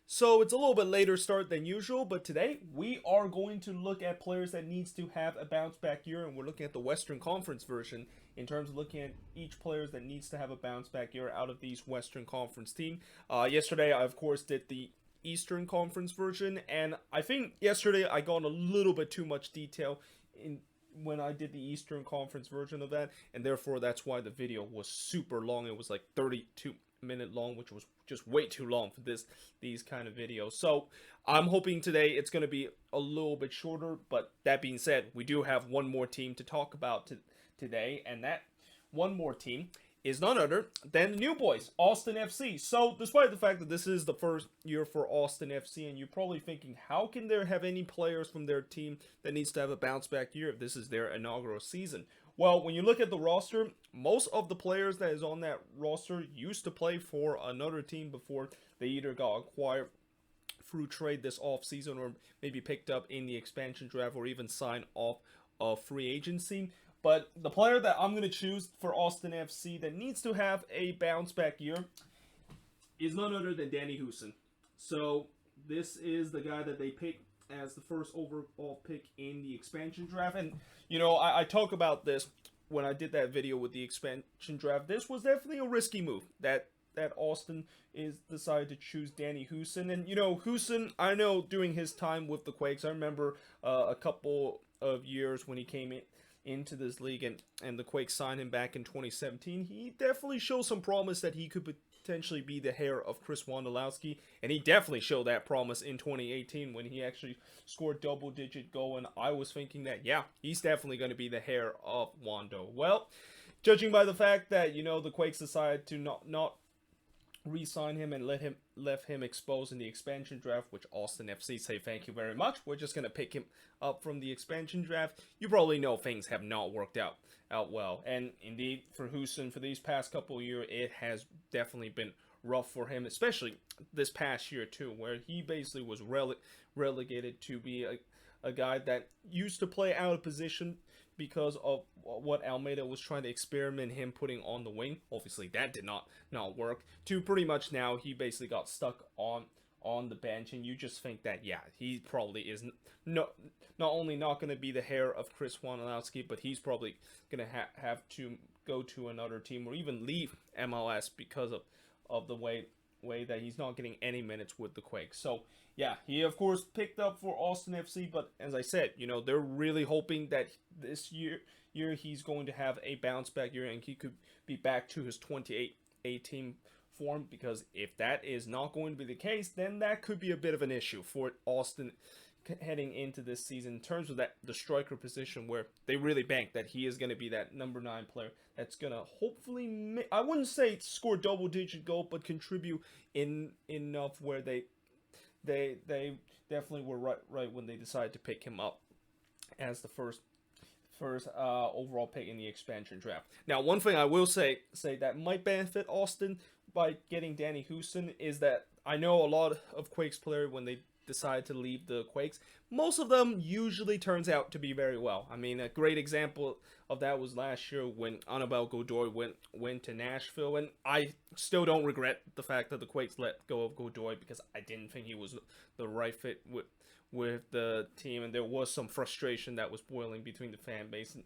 So it's a little bit later start than usual, but today we are going to look at players that needs to have a bounce back year, and we're looking at the Western Conference version in terms of looking at each players that needs to have a bounce back year out of these Western Conference team. Yesterday, I of course did the Eastern Conference version, and I think yesterday I got a little bit too much detail in when I did the Eastern Conference version of that, and therefore that's why the video was super long. It was like 32-minute long, which was just way too long for these kind of videos. So I'm hoping today it's going to be a little bit shorter. But that being said, we do have one more team to talk about today, and that one more team is none other than the new boys, Austin FC. So, despite the fact that this is the first year for Austin FC, and you're probably thinking, how can there have any players from their team that needs to have a bounce back year if this is their inaugural season? Well, when you look at the roster, most of the players that is on that roster used to play for another team before they either got acquired through trade this offseason or maybe picked up in the expansion draft or even signed off of free agency. But the player that I'm going to choose for Austin FC that needs to have a bounce back year is none other than Danny Houston. So this is the guy that they picked as the first overall pick in the expansion draft. And, I talk about this when I did that video with the expansion draft. This was definitely a risky move that Austin is decided to choose Danny Houston. And, Houston, I know during his time with the Quakes, I remember a couple of years when he came into this league and the Quakes signed him back in 2017, he definitely showed some promise that he could potentially be the heir of Chris Wondolowski, and he definitely showed that promise in 2018 when he actually scored double-digit goal, and I was thinking that, yeah, he's definitely going to be the heir of Wando. Well, judging by the fact that, the Quakes decided to not re-sign him and left him exposed in the expansion draft, which Austin FC say thank you very much. We're just gonna pick him up from the expansion draft. You probably know things have not worked out well, and indeed for Houston for these past couple of years, it has definitely been rough for him, especially this past year too, where he basically was relegated to be a guy that used to play out of position because of what Almeida was trying to experiment him putting on the wing. Obviously, that did not work. To pretty much now, he basically got stuck on the bench, and you just think that, yeah, he probably is not only not going to be the heir of Chris Wondolowski, but he's probably going to have to go to another team or even leave MLS because of the way that he's not getting any minutes with the Quakes. So yeah, he of course picked up for Austin FC, but as I said, they're really hoping that this year he's going to have a bounce back year and he could be back to his 2018 form, because if that is not going to be the case, then that could be a bit of an issue for Austin heading into this season in terms of the striker position, where they really bank that he is going to be that number 9 player that's going to hopefully I wouldn't say score double digit goal, but contribute enough where they definitely were right when they decided to pick him up as the first overall pick in the expansion draft. Now, one thing I will say that might benefit Austin by getting Danny Houston is that I know a lot of Quakes players, when they decide to leave the Quakes, most of them usually turns out to be very well. I mean, a great example of that was last year when Annabelle Godoy went to Nashville, and I still don't regret the fact that the Quakes let go of Godoy, because I didn't think he was the right fit with the team, and there was some frustration that was boiling between the fan base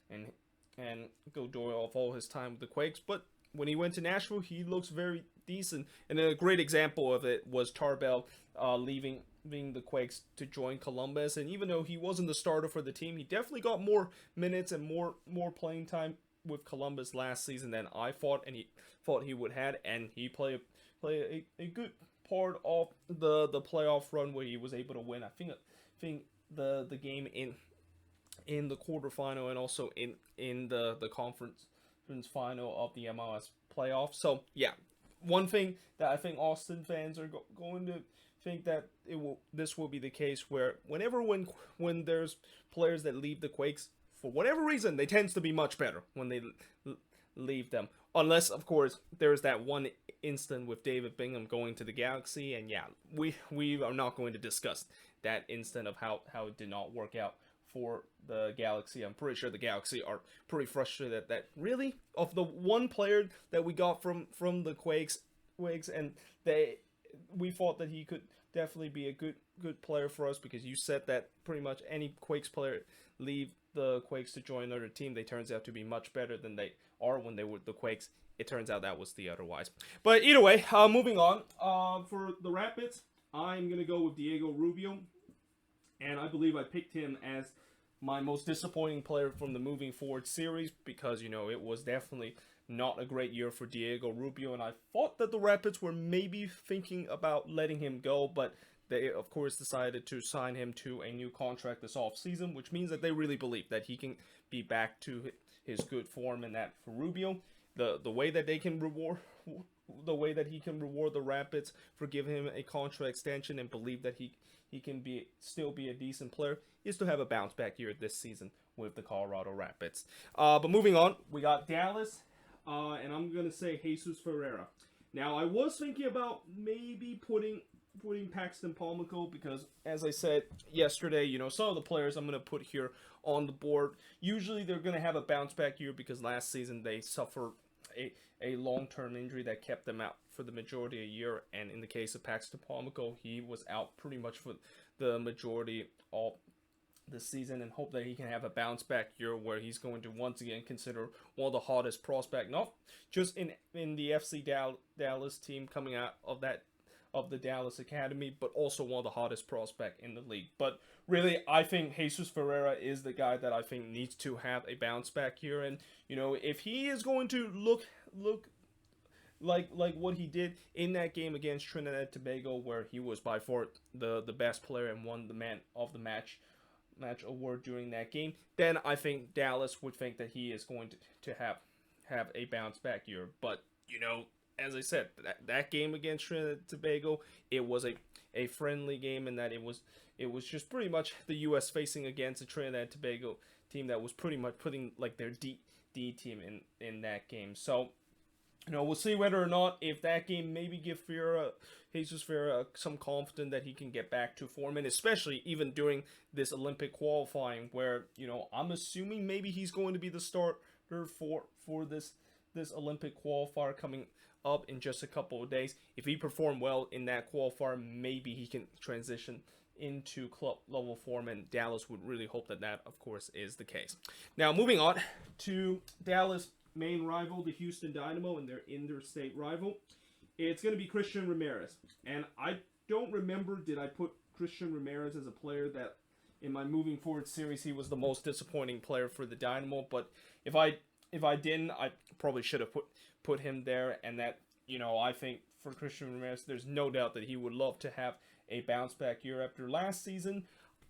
and Godoy of all his time with the Quakes. But when he went to Nashville, he looks very decent, and a great example of it was Tarbell leaving the Quakes to join Columbus, and even though he wasn't the starter for the team, he definitely got more minutes and more playing time with Columbus last season than I thought he would have, and he played a good part of the playoff run where he was able to win. I think the game in the quarterfinal and also in the conference final of the MLS playoff. So yeah, one thing that I think Austin fans are going to think that this will be the case, where when there's players that leave the Quakes for whatever reason, they tends to be much better when they leave them, unless of course there's that one instant with David Bingham going to the Galaxy, and yeah, we are not going to discuss that instant of how it did not work out for the Galaxy. I'm pretty sure the Galaxy are pretty frustrated that really, of the one player that we got from the Quakes, and we thought that he could definitely be a good player for us, because you said that pretty much any Quakes player leave the Quakes to join another team, they turns out to be much better than they are when they were the Quakes. It turns out that was the otherwise. But either way, moving on. For the Rapids, I'm gonna go with Diego Rubio, and I believe I picked him as my most disappointing player from the moving forward series, because it was definitely not a great year for Diego Rubio, and I thought that the Rapids were maybe thinking about letting him go, but they of course decided to sign him to a new contract this offseason, which means that they really believe that he can be back to his good form. And that for Rubio, the way that they can reward the way that he can reward the Rapids for giving him a contract extension, and believe that he can still be a decent player, is to have a bounce back year this season with the Colorado Rapids. But moving on, we got Dallas, and I'm gonna say Jesus Ferreira. Now, I was thinking about maybe putting Paxton Palmico, because as I said yesterday, some of the players I'm gonna put here on the board, usually they're gonna have a bounce back year, because last season they suffered a long-term injury that kept them out for the majority of the year. And in the case of Paxton Palmico, he was out pretty much for the majority of the season, and hope that he can have a bounce back year where he's going to once again consider one of the hottest prospects, not just in the FC Dallas team coming out of the Dallas Academy, but also one of the hottest prospect in the league. But really, I think Jesus Ferreira is the guy that I think needs to have a bounce back year. And if he is going to look like what he did in that game against Trinidad and Tobago, where he was by far the best player and won the man of the match award during that game, then I think Dallas would think that he is going to have a bounce back year. But as I said, that game against Trinidad and Tobago, it was a friendly game, and that it was just pretty much the U.S. facing against a Trinidad and Tobago team that was pretty much putting like their D team in that game. So we'll see whether or not, if that game maybe give Jesus Ferreira some confidence that he can get back to form, and especially even during this Olympic qualifying, where I'm assuming maybe he's going to be the starter for this Olympic qualifier coming up in just a couple of days. If he performed well in that qualifier, maybe he can transition into club level form, and Dallas would really hope that of course is the case. Now, moving on to Dallas' main rival, the Houston Dynamo, and their interstate rival. It's going to be Christian Ramirez. And I don't remember, did I put Christian Ramirez as a player that in my moving forward series he was the most disappointing player for the Dynamo? But if I didn't, I probably should have put him there. And that, I think for Christian Ramirez, there's no doubt that he would love to have a bounce back year after last season.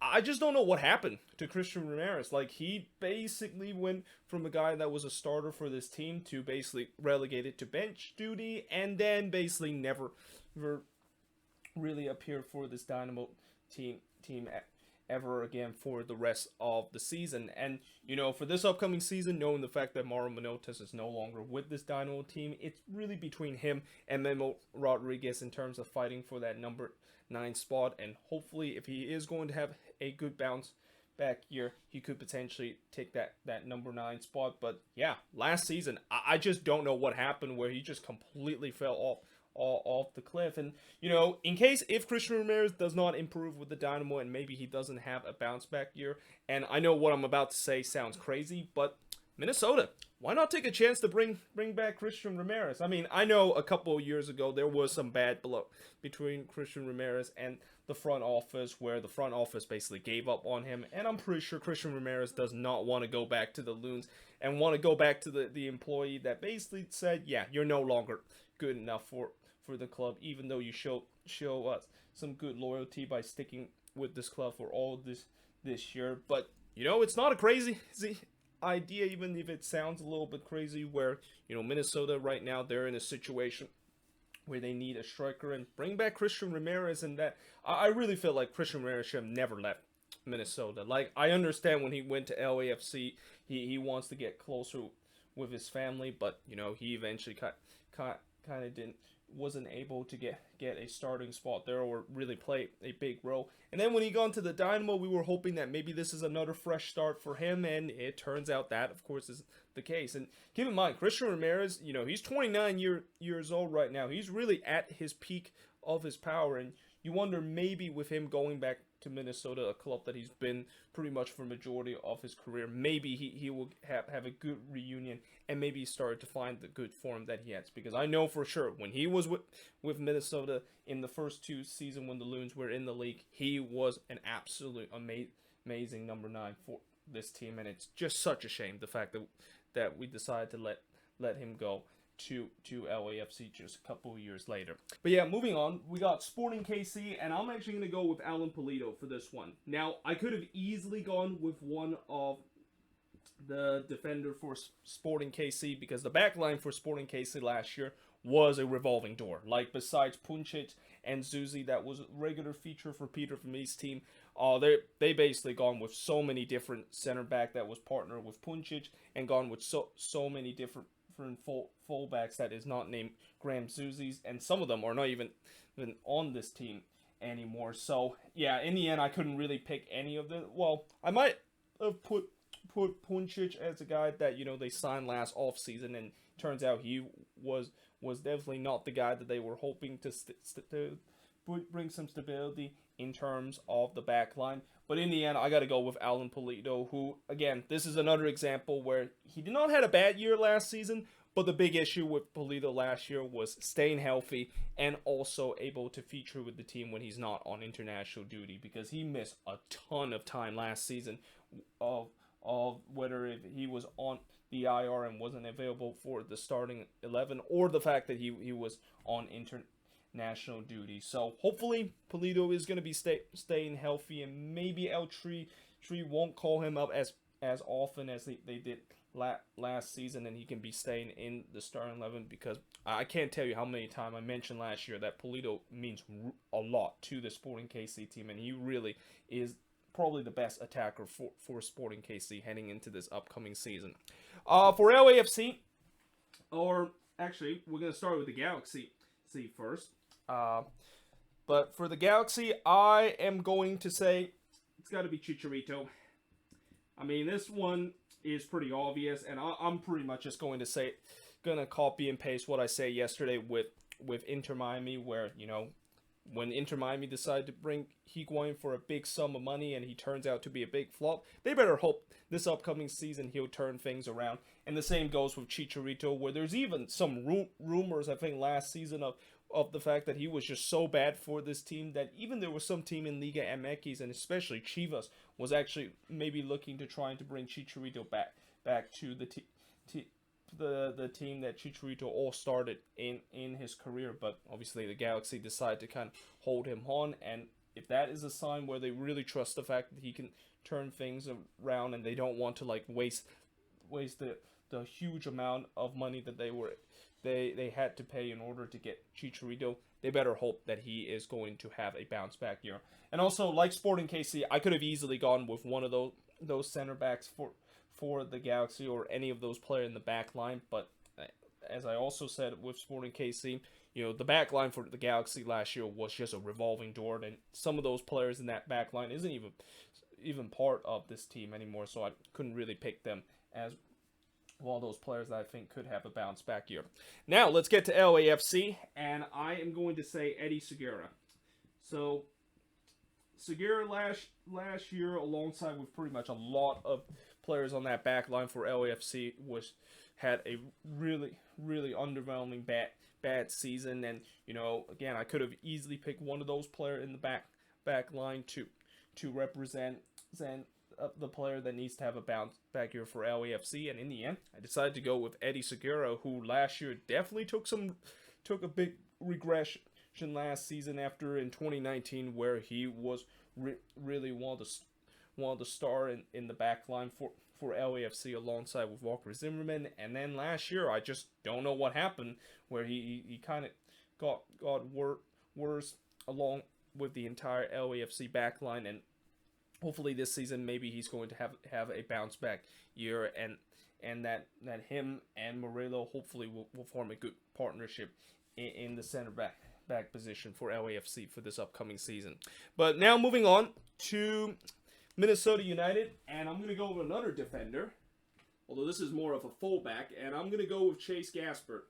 I just don't know what happened to Christian Ramirez. Like, he basically went from a guy that was a starter for this team to basically relegated to bench duty, and then basically never really appeared for this Dynamo team ever again for the rest of the season. And for this upcoming season, knowing the fact that Mauro Manotas is no longer with this Dynamo team, it's really between him and Memo Rodriguez in terms of fighting for that number 9 spot. And hopefully, if he is going to have a good bounce back year, he could potentially take that number 9 spot. But yeah, last season, I just don't know what happened, where he just completely fell off the cliff. And in case if Christian Ramirez does not improve with the Dynamo, and maybe he doesn't have a bounce back year, and I know what I'm about to say sounds crazy, but Minnesota, why not take a chance to bring back Christian Ramirez? I mean, I know a couple of years ago there was some bad blood between Christian Ramirez and the front office, where the front office basically gave up on him, and I'm pretty sure Christian Ramirez does not want to go back to the Loons and want to go back to the employee that basically said, yeah, you're no longer good enough for the club, even though you show us some good loyalty by sticking with this club for all this year. But it's not a crazy idea, even if it sounds a little bit crazy, where Minnesota right now, they're in a situation where they need a striker, and bring back Christian Ramirez. And that, I really feel like Christian Ramirez should have never left Minnesota. Like, I understand when he went to LAFC, he wants to get closer with his family, but he eventually kind of wasn't able to get a starting spot there or really play a big role. And then when he got into the Dynamo, we were hoping that maybe this is another fresh start for him, and it turns out that, of course, is the case. And keep in mind, Christian Ramirez, he's 29 years old right now. He's really at his peak of his power, and you wonder maybe with him going back to Minnesota, a club that he's been pretty much for majority of his career, maybe he will have a good reunion and maybe start to find the good form that he has. Because I know for sure when he was with Minnesota in the first 2 seasons when the Loons were in the league, he was an absolute amazing number 9 for this team, and it's just such a shame the fact that we decided to let him go to LAFC just a couple of years later. But yeah, moving on, we got Sporting KC, and I'm actually going to go with Alan Pulido for this one. Now, I could have easily gone with one of the defender for Sporting KC because the back line for Sporting KC last year was a revolving door. Like, besides Puncic and Zuzi, that was a regular feature for Peter Vermeer's team. They basically gone with so many different center back that was partnered with Puncic and gone with so many different fullbacks that is not named Graham Zuzi's, and some of them are not even on this team anymore. So yeah, in the end, I couldn't really pick any of them. Well, I might have put Puncic as a guy that they signed last offseason, and turns out he was definitely not the guy that they were hoping to bring some stability in terms of the back line. But in the end, I got to go with Alan Pulido, who, again, this is another example where he did not have a bad year last season, but the big issue with Pulido last year was staying healthy and also able to feature with the team when he's not on international duty, because he missed a ton of time last season of whether if he was on the IR and wasn't available for the starting 11, or the fact that he was on international duty. So hopefully Pulido is going to be staying healthy, and maybe Tree won't call him up as often as they did last season, and he can be staying in the starting 11, because I can't tell you how many times I mentioned last year that Pulido means a lot to the Sporting KC team, and he really is probably the best attacker for Sporting KC heading into this upcoming season. For LAFC, or actually, we're going to start with the Galaxy first. But for the Galaxy, I am going to say it's got to be Chicharito. I mean, this one is pretty obvious, and I'm pretty much just going to copy and paste what I say yesterday with Inter Miami, where, when Inter Miami decided to bring Higuain for a big sum of money and he turns out to be a big flop, they better hope this upcoming season he'll turn things around. And the same goes with Chicharito, where there's even some rumors, I think, last season of the fact that he was just so bad for this team that even there was some team in Liga MX, and especially Chivas, was actually maybe looking to trying to bring Chicharito back to the team that Chicharito all started in his career. But obviously the Galaxy decided to kind of hold him on, and if that is a sign where they really trust the fact that he can turn things around, and they don't want to waste the huge amount of money that they had to pay in order to get Chicharito, they better hope that he is going to have a bounce back year. And also, like Sporting KC, I could have easily gone with one of those center backs for the Galaxy, or any of those players in the back line. But as I also said with Sporting KC, the back line for the Galaxy last year was just a revolving door, and some of those players in that back line isn't even part of this team anymore, so I couldn't really pick them as all those players that I think could have a bounce back year. Now let's get to LAFC, and I am going to say Eddie Segura. So Segura last year, alongside with pretty much a lot of players on that back line for LAFC, had a really underwhelming bad season. And again, I could have easily picked one of those players in the back line to represent the player that needs to have a bounce back year for LAFC, and in the end, I decided to go with Eddie Segura, who last year definitely took a big regression last season after in 2019, where he was really one of the star in the back line for LAFC alongside with Walker Zimmerman. And then last year, I just don't know what happened, where he kind of got worse along with the entire LAFC back line, and hopefully this season maybe he's going to have a bounce back year, and that him and Murillo hopefully will form a good partnership in the center back position for LAFC for this upcoming season. But now moving on to Minnesota United, and I'm going to go with another defender, although this is more of a fullback, and I'm going to go with Chase Gaspard.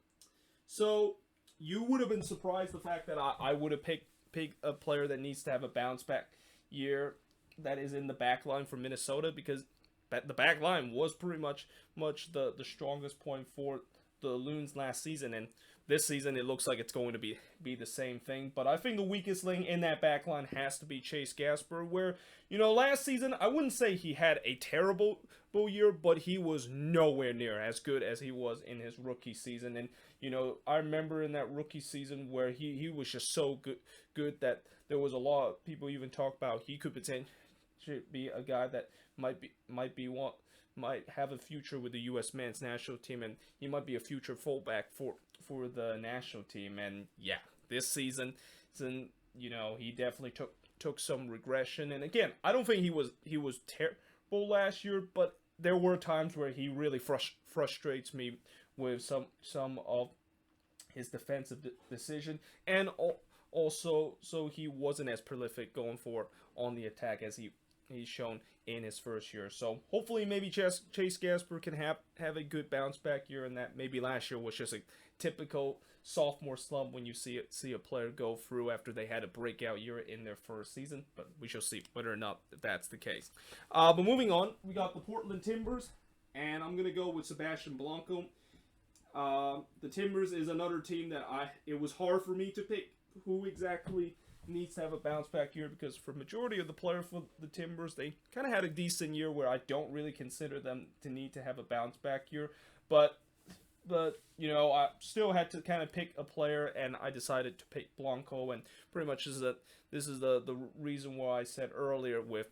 So you would have been surprised the fact that I would have picked a player that needs to have a bounce back year that is in the back line for Minnesota, because the back line was pretty much the strongest point for the Loons last season, and this season it looks like it's going to be the same thing. But I think the weakest link in that back line has to be Chase Gasper, where, last season I wouldn't say he had a terrible year, but he was nowhere near as good as he was in his rookie season. And I remember in that rookie season where he was just so good that there was a lot of people even talk about he could potentially be a guy that might have a future with the U.S. men's national team, and he might be a future fullback for the national team. And yeah, this season, he definitely took some regression. And again, I don't think he was terrible last year, but there were times where he really frustrates me with some of his defensive decision, and also so he wasn't as prolific going for on the attack as he's shown in his first year. So hopefully maybe Chase Gasper can have a good bounce back year, and that maybe last year was just a typical sophomore slump when you see a player go through after they had a breakout year in their first season. But we shall see whether or not that's the case. But moving on, we got the Portland Timbers, and I'm gonna go with Sebastian Blanco. The Timbers is another team that it was hard for me to pick who exactly needs to have a bounce back year, because for majority of the players for the Timbers, they kind of had a decent year where I don't really consider them to need to have a bounce back year. But I still had to kind of pick a player, and I decided to pick Blanco, and pretty much this is the reason why I said earlier with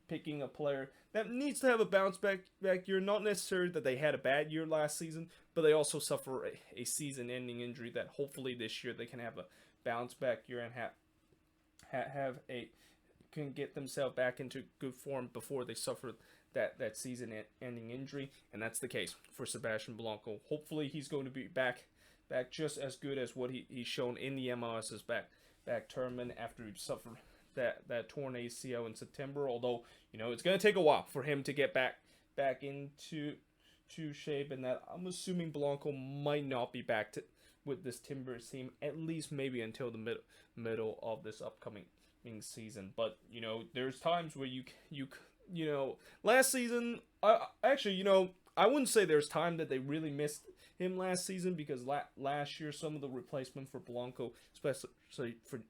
picking a player that needs to have a bounce back year. Not necessarily that they had a bad year last season, but they also suffer a season-ending injury that hopefully this year they can have a bounce back year and can get themselves back into good form before they suffer that season-ending injury, and that's the case for Sebastian Blanco. Hopefully he's going to be back just as good as what he's shown in the MLS's back tournament after he suffered that torn ACL in September. Although it's going to take a while for him to get back into shape, and that I'm assuming Blanco might not be back with this Timbers team, at least maybe until the middle of this upcoming season. But there's times where you last season, I wouldn't say there's time that they really missed him last season, because last year some of the replacement for Blanco, especially for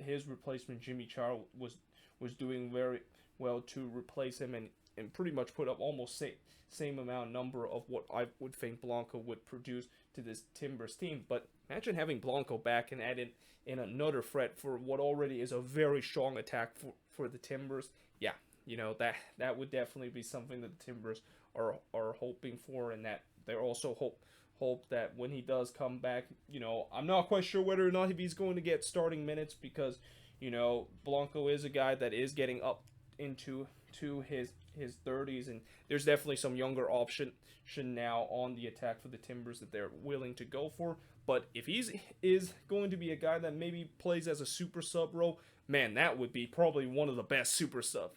his replacement Jimmy Char, was doing very well to replace him, and pretty much put up almost same amount number of what I would think Blanco would produce to this Timbers team. But imagine having Blanco back and add in another threat for what already is a very strong attack for the Timbers. Yeah, that would definitely be something that the Timbers are hoping for, and that they're also hope that when he does come back, I'm not quite sure whether or not he's going to get starting minutes, because Blanco is a guy that is getting up into his 30s, and there's definitely some younger option now on the attack for the Timbers that they're willing to go for. But if he is going to be a guy that maybe plays as a super sub role, man, that would be probably one of the best super sub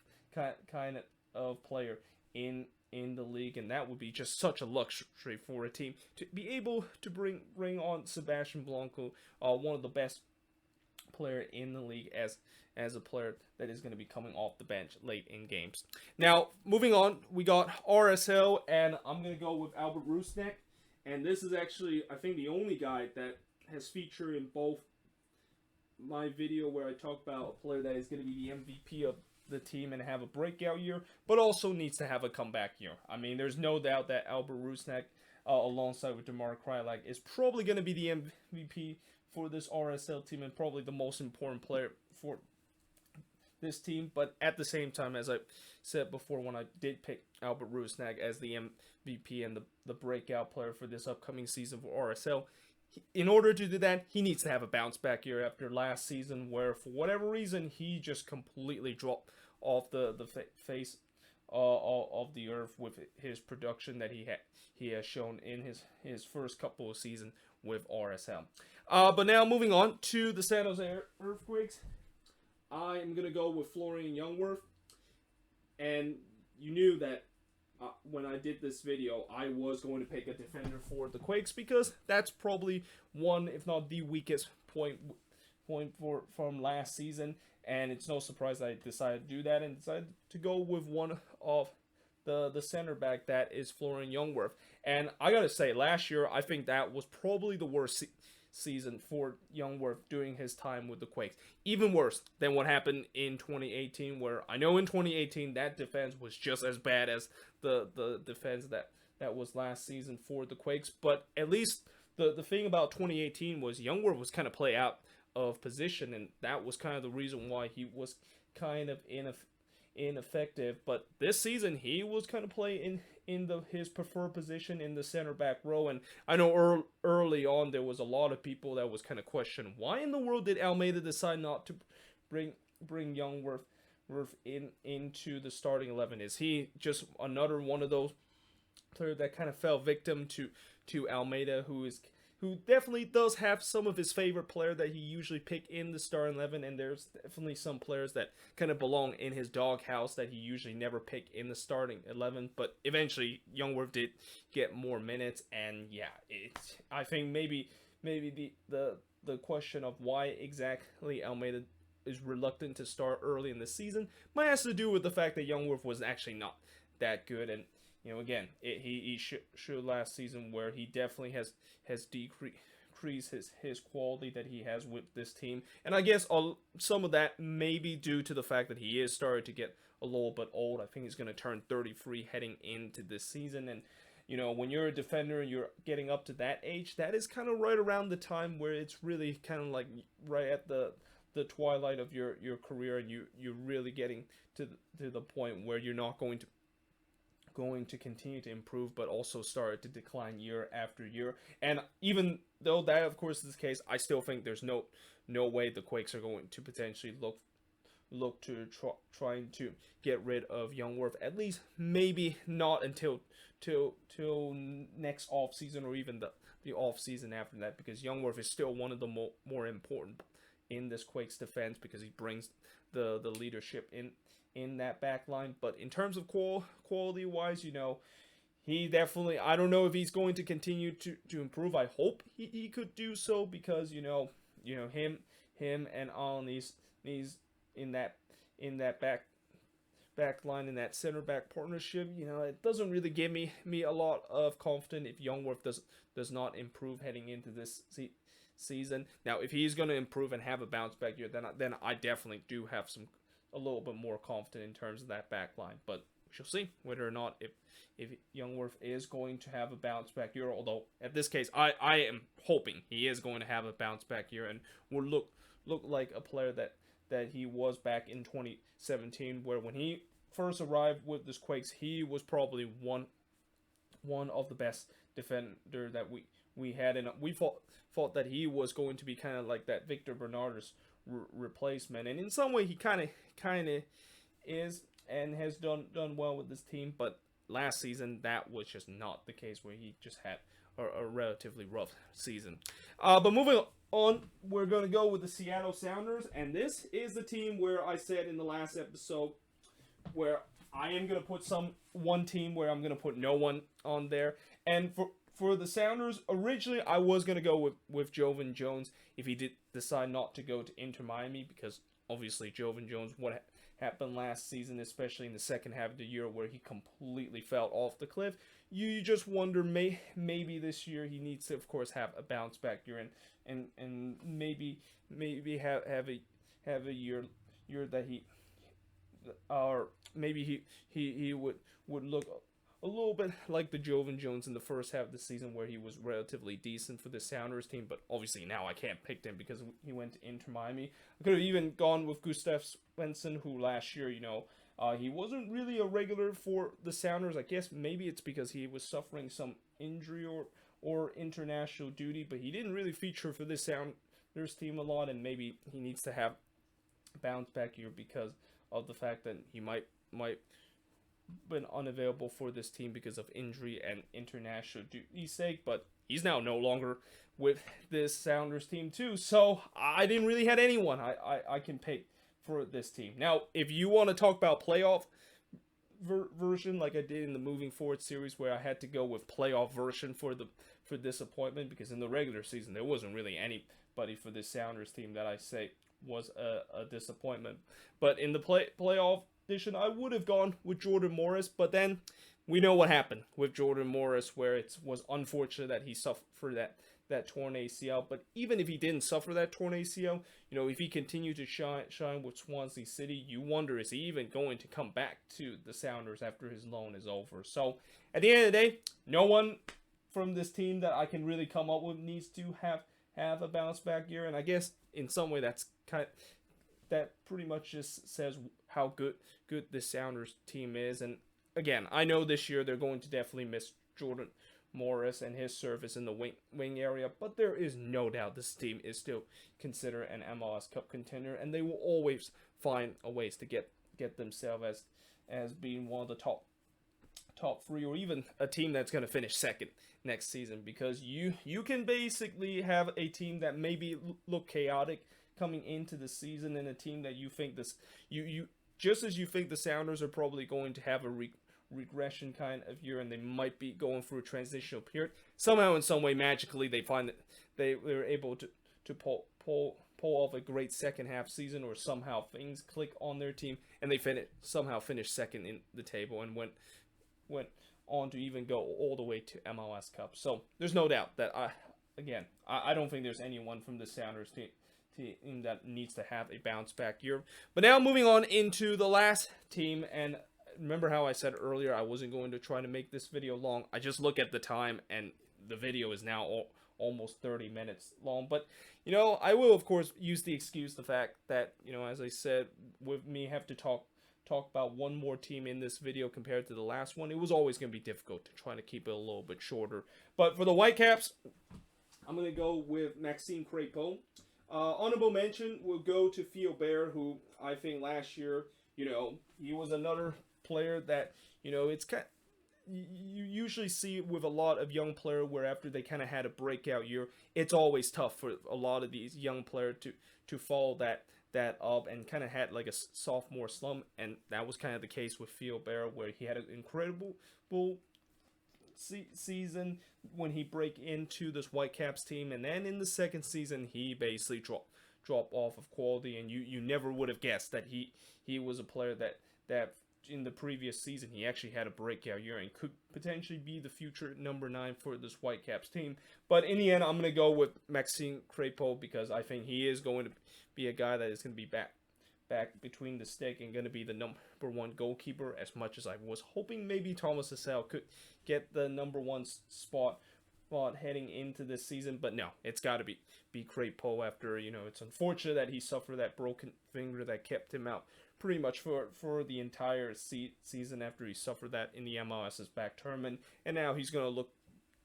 kind of player in the league, and that would be just such a luxury for a team to be able to bring on Sebastian Blanco, one of the best player in the league, as a player that is going to be coming off the bench late in games. Now, moving on, we got RSL, and I'm going to go with Albert Rusnak, and this is actually, I think, the only guy that has featured in both my video where I talk about a player that is going to be the MVP of the team and have a breakout year, but also needs to have a comeback year. I mean, there's no doubt that Albert Rusnak, alongside with DeMar Krylak, is probably going to be the MVP for this RSL team, and probably the most important player for this team. But at the same time, as I said before, when I did pick Albert Rusnak as the MVP and the breakout player for this upcoming season for RSL, in order to do that, he needs to have a bounce back year after last season, where for whatever reason he just completely dropped off the face of the earth with his production that he has shown in his first couple of seasons with RSL. But now moving on to the San Jose Earthquakes, I am gonna go with Florian Youngworth, and you knew that when I did this video, I was going to pick a defender for the Quakes because that's probably one, if not the weakest point from last season, and it's no surprise I decided to do that and decided to go with one of the center back, that is Florian Ljungwirth. And I gotta say, last year I think that was probably the worst season for Ljungwirth during his time with the Quakes. Even worse than what happened in 2018, where I know in 2018 that defense was just as bad as the defense that was last season for the Quakes. But at least the thing about 2018 was Ljungwirth was kind of play out of position, and that was kind of the reason why he was kind of ineffective. But this season he was kind of playing in his preferred position in the center back row. And I know early on there was a lot of people that was kind of questioning why in the world did Almeida decide not to bring Ljungwirth into the starting 11. Is he just another one of those players that kind of fell victim to Almeida, who definitely does have some of his favorite player that he usually pick in the starting 11, and there's definitely some players that kind of belong in his doghouse that he usually never pick in the starting 11. But eventually Ljungwirth did get more minutes, and yeah, I think maybe the question of why exactly Almeida is reluctant to start early in the season might have to do with the fact that Ljungwirth was actually not that good. And again, he showed last season where he definitely has decreased his quality that he has with this team. And I guess some of that may be due to the fact that he is starting to get a little bit old. I think he's going to turn 33 heading into this season. And, when you're a defender and you're getting up to that age, that is kind of right around the time where it's really kind of like right at the twilight of your career, and you're really getting to the point where you're not going to continue to improve, but also start to decline year after year. And even though that of course is the case, I still think there's no way the Quakes are going to potentially look to trying to get rid of Ljungwirth, at least maybe not until till next off season, or even the off season after that, because Ljungwirth is still one of the more important in this Quakes defense, because he brings the leadership in that back line. But in terms of quality wise, he definitely, I don't know if he's going to continue to improve. I hope he could do so, because him and Allen needs in that back line, in that center back partnership, it doesn't really give me a lot of confidence if Ljungwirth does not improve heading into this season. Now, if he's going to improve and have a bounce back year, then I definitely do have a little bit more confident in terms of that back line. But we shall see whether or not if Ljungwirth is going to have a bounce back year. Although at this case, I am hoping he is going to have a bounce back year and will look like a player that he was back in 2017, where when he first arrived with the Quakes, he was probably one of the best defender that we had, and we thought that he was going to be kind of like that Victor Bernardus replacement, and in some way he kind of is and has done well with this team. But last season that was just not the case, where he just had a relatively rough season. But moving on, we're going to go with the Seattle Sounders, and this is the team where I said in the last episode where I am going to put one team where I'm going to put no one on there. And for the Sounders, originally I was going to go with Jovan Jones if he did decide not to go to Inter Miami, because obviously Jovan Jones, what happened last season, especially in the second half of the year where he completely fell off the cliff, you just wonder maybe this year he needs to, of course, have a bounce back year and maybe have a year that he, or maybe he would look a little bit like the Jovan Jones in the first half of the season, where he was relatively decent for the Sounders team. But obviously now I can't pick him because he went to Inter Miami. I could have even gone with Gustav Svensson, who last year, he wasn't really a regular for the Sounders. I guess maybe it's because he was suffering some injury or international duty, but he didn't really feature for this Sounders team a lot, and maybe he needs to have a bounce back year because of the fact that he might been unavailable for this team because of injury and international duty's sake. But he's now no longer with this Sounders team too, so I didn't really have anyone I can pick for this team. Now, if you want to talk about playoff version like I did in the Moving Forward series, where I had to go with playoff version for disappointment, because in the regular season there wasn't really anybody for this Sounders team that I say was a disappointment. But in the playoff edition, I would have gone with Jordan Morris, but then we know what happened with Jordan Morris, where it was unfortunate that he suffered that torn ACL. But even if he didn't suffer that torn ACL, if he continued to shine with Swansea City, you wonder, is he even going to come back to the Sounders after his loan is over? So at the end of the day, no one from this team that I can really come up with needs to have a bounce back year. And I guess in some way that pretty much just says how good this Sounders team is. And again, I know this year they're going to definitely miss Jordan Morris and his service in the wing area, but there is no doubt this team is still considered an MLS Cup contender, and they will always find a ways to get themselves as being one of the top three, or even a team that's going to finish second next season, because you can basically have a team that maybe look chaotic coming into the season, and a team that you think just as you think the Sounders are probably going to have a regression kind of year, and they might be going through a transitional period. Somehow, in some way, magically, they find that they're able to pull off a great second half season, or somehow things click on their team, and they somehow finish second in the table and went on to even go all the way to MLS Cup. So there's no doubt that I don't think there's anyone from the Sounders team that needs to have a bounce back year. But now moving on into the last team, and remember how I said earlier I wasn't going to try to make this video long. I just look at the time, and the video is now almost 30 minutes long. But I will of course use the fact that as I said, with me have to talk about one more team in this video compared to the last one, it was always going to be difficult to try to keep it a little bit shorter. But for the Whitecaps, I'm going to go with Maxime Crépeau. Honorable mention will go to Fiobert, who I think last year, he was another player that, it's you usually see with a lot of young player where after they kind of had a breakout year, it's always tough for a lot of these young players to follow that up, and kind of had like a sophomore slump, and that was kind of the case with Fiobert, where he had an incredible season when he break into this Whitecaps team, and then in the second season he basically drop off of quality, and you never would have guessed that he was a player that in the previous season he actually had a breakout year and could potentially be the future number 9 for this Whitecaps team. But in the end, I'm going to go with Maxime Crépeau, because I think he is going to be a guy that is going to be back between the stick and going to be the number 1 goalkeeper, as much as I was hoping maybe Thomas Hassel could get the number 1 spot heading into this season. But no, it's got to be Crépeau after, it's unfortunate that he suffered that broken finger that kept him out pretty much for the entire season after he suffered that in the MLS's back tournament, and now he's going to look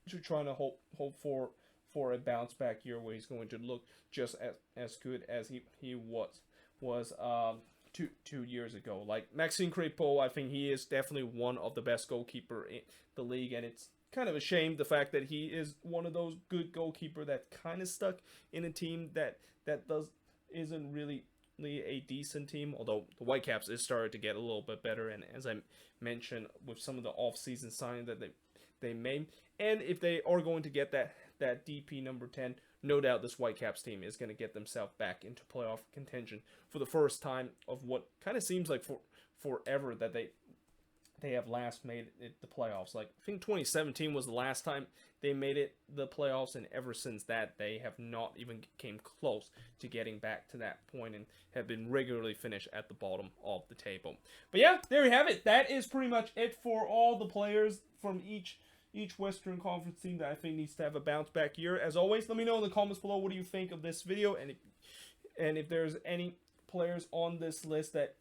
to trying to hope for a bounce back year where he's going to look just as good as he was 2 years ago. Like Maxime Crépeau, I think he is definitely one of the best goalkeeper in the league, and it's kind of a shame the fact that he is one of those good goalkeeper that kind of stuck in a team that isn't really a decent team, although the Whitecaps is started to get a little bit better, and as I mentioned, with some of the off-season signing that they made, and if they are going to get that DP number 10, no doubt this Whitecaps team is going to get themselves back into playoff contention for the first time of what kind of seems like forever that they have last made it the playoffs. Like, I think 2017 was the last time they made it the playoffs, and ever since that, they have not even came close to getting back to that point and have been regularly finished at the bottom of the table. But yeah, there you have it. That is pretty much it for all the players from each Western Conference team that I think needs to have a bounce back year. As always, let me know in the comments below what do you think of this video, and if there's any players on this list that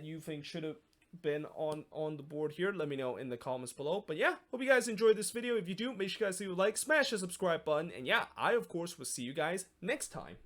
you think should have been on the board here, let me know in the comments below. But yeah, hope you guys enjoyed this video. If you do, make sure you guys leave a like, smash the subscribe button, and yeah, I of course will see you guys next time.